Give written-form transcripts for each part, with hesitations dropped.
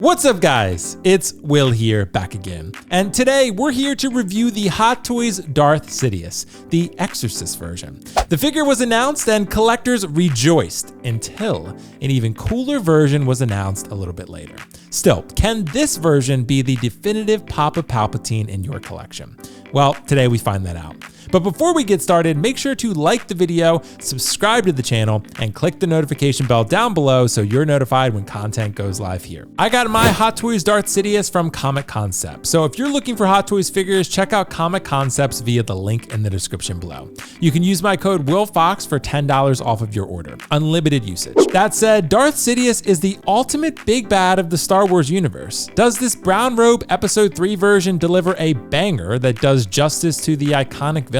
What's up guys, it's Will here, back again. And today we're here to review the Hot Toys Darth Sidious, the Exorcist version. The figure was announced and collectors rejoiced until an even cooler version was announced a little bit later. Still, can this version be the definitive Papa Palpatine in your collection? Well, today we find that out. But before we get started, make sure to like the video, subscribe to the channel, and click the notification bell down below so you're notified when content goes live here. I got my Hot Toys Darth Sidious from Comic Concepts. So if you're looking for Hot Toys figures, check out Comic Concepts via the link in the description below. You can use my code WillFox for $10 off of your order. Unlimited usage. That said, Darth Sidious is the ultimate big bad of the Star Wars universe. Does this Brown Robe Episode 3 version deliver a banger that does justice to the iconic villain?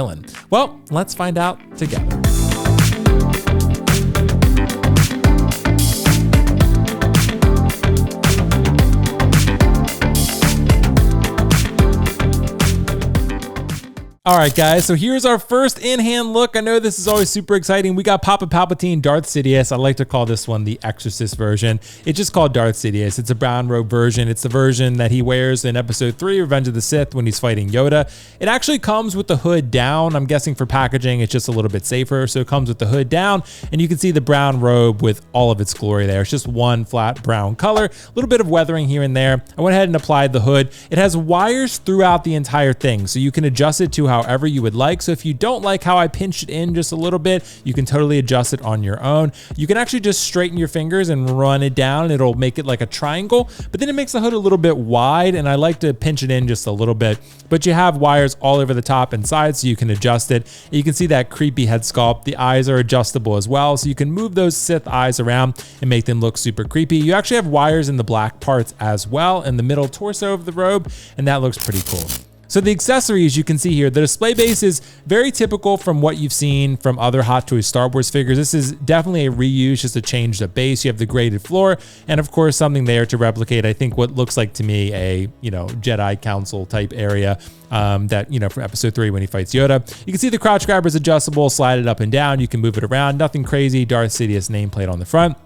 Well, let's find out together. All right, guys, so here's our first in-hand look. I know this is always super exciting. We got Papa Palpatine, Darth Sidious. I like to call this one the Exorcist version. It's just called Darth Sidious. It's a brown robe version. It's the version that he wears in Episode 3, Revenge of the Sith, when he's fighting Yoda. It actually comes with the hood down. I'm guessing for packaging, it's just a little bit safer. So it comes with the hood down, and you can see the brown robe with all of its glory there. It's just one flat brown color, a little bit of weathering here and there. I went ahead and applied the hood. It has wires throughout the entire thing, so you can adjust it to however you would like. So if you don't like how I pinched it in just a little bit, you can totally adjust it on your own. You can actually just straighten your fingers and run it down, and it'll make it like a triangle, but then it makes the hood a little bit wide, and I like to pinch it in just a little bit. But you have wires all over the top and side, so you can adjust it. You can see that creepy head sculpt. The eyes are adjustable as well, so you can move those Sith eyes around and make them look super creepy. You actually have wires in the black parts as well in the middle torso of the robe, and that looks pretty cool. So the accessories you can see here, the display base is very typical from what you've seen from other Hot Toys Star Wars figures. This is definitely a reuse, just to change the base. You have the graded floor, and of course something there to replicate, I think, what looks like to me a, Jedi Council type area that, from Episode 3 when he fights Yoda. You can see the crotch grabber is adjustable, slide it up and down. You can move it around, nothing crazy. Darth Sidious nameplate on the front.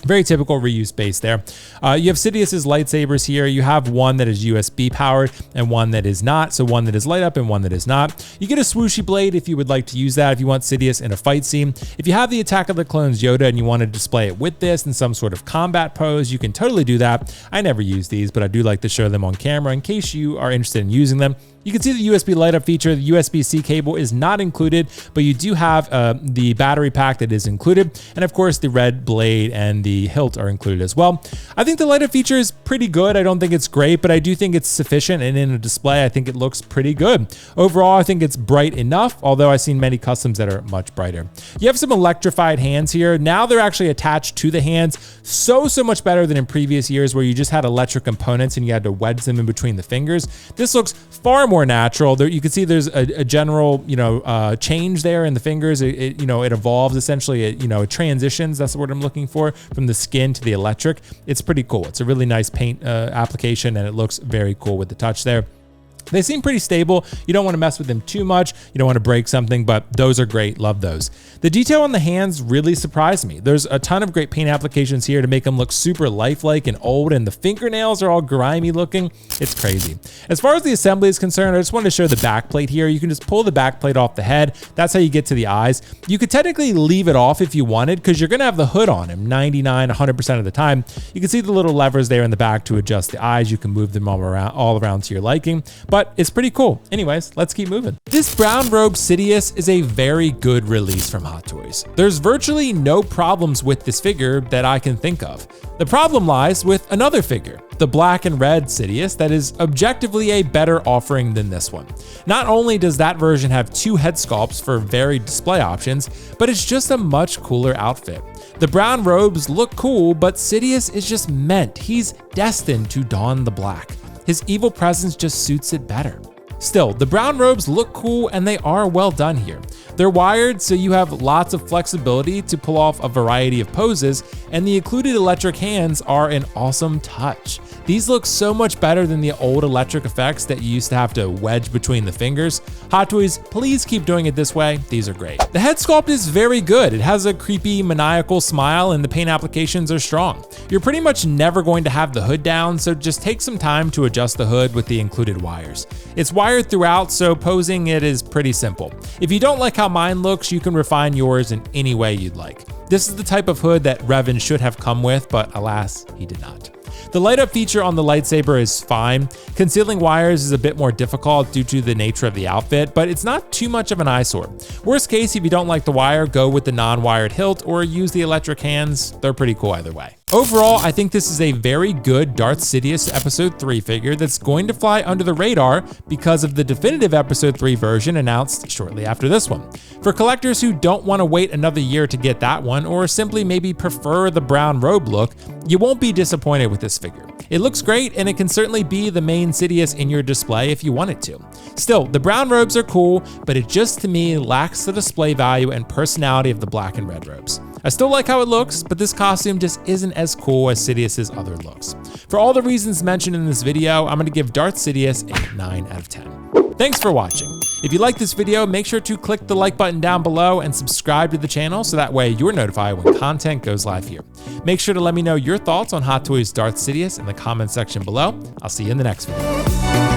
Very typical reuse base there. You have Sidious's lightsabers here. You have one that is USB powered and one that is not. So one that is light up and one that is not. You get a swooshy blade if you would like to use that, if you want Sidious in a fight scene. If you have the Attack of the Clones Yoda and you want to display it with this in some sort of combat pose, you can totally do that. I never use these, but I do like to show them on camera in case you are interested in using them. You can see the USB light up feature. The USB-C cable is not included, but you do have the battery pack that is included. And of course, the red blade and the hilt are included as well. I think the light up feature is pretty good. I don't think it's great, but I do think it's sufficient. And in a display, I think it looks pretty good. Overall, I think it's bright enough, although I've seen many customs that are much brighter. You have some electrified hands here. Now they're actually attached to the hands. So much better than in previous years where you just had electric components and you had to wedge them in between the fingers. This looks far more natural. There, you can see there's a general, change there in the fingers. It evolves essentially. It transitions. That's the word I'm looking for, from the skin to the electric. It's pretty cool. It's a really nice paint application, and it looks very cool with the touch there. They seem pretty stable. You don't want to mess with them too much. You don't want to break something, but those are great. Love those. The detail on the hands really surprised me. There's a ton of great paint applications here to make them look super lifelike and old, and the fingernails are all grimy looking. It's crazy. As far as the assembly is concerned, I just wanted to show the back plate here. You can just pull the back plate off the head. That's how you get to the eyes. You could technically leave it off if you wanted, because you're going to have the hood on him 100% of the time. You can see the little levers there in the back to adjust the eyes. You can move them all around to your liking. But it's pretty cool. Anyways, let's keep moving. This brown robe Sidious is a very good release from Hot Toys. There's virtually no problems with this figure that I can think of. The problem lies with another figure, the black and red Sidious, that is objectively a better offering than this one. Not only does that version have two head sculpts for varied display options, but it's just a much cooler outfit. The brown robes look cool, but Sidious is just meant. He's destined to don the black. His evil presence just suits it better. Still, the brown robes look cool and they are well done here. They're wired, so you have lots of flexibility to pull off a variety of poses, and the included electric hands are an awesome touch. These look so much better than the old electric effects that you used to have to wedge between the fingers. Hot Toys, please keep doing it this way. These are great. The head sculpt is very good. It has a creepy, maniacal smile, and the paint applications are strong. You're pretty much never going to have the hood down, so just take some time to adjust the hood with the included wires. It's wired throughout, so posing it is pretty simple. If you don't like how mine looks, you can refine yours in any way you'd like. This is the type of hood that Revan should have come with, but alas, he did not. The light up feature on the lightsaber is fine. Concealing wires is a bit more difficult due to the nature of the outfit, but it's not too much of an eyesore. Worst case, if you don't like the wire, go with the non-wired hilt or use the electric hands. They're pretty cool either way. Overall, I think this is a very good Darth Sidious Episode 3 figure that's going to fly under the radar because of the definitive Episode 3 version announced shortly after this one. For collectors who don't want to wait another year to get that one, or simply maybe prefer the brown robe look, you won't be disappointed with this figure. It looks great, and it can certainly be the main Sidious in your display if you want it to. Still, the brown robes are cool, but it just to me lacks the display value and personality of the black and red robes. I still like how it looks, but this costume just isn't as cool as Sidious's other looks. For all the reasons mentioned in this video, I'm going to give Darth Sidious a 9 out of 10. Thanks for watching. If you like this video, make sure to click the like button down below and subscribe to the channel so that way you're notified when content goes live here. Make sure to let me know your thoughts on Hot Toys Darth Sidious in the comment section below. I'll see you in the next video.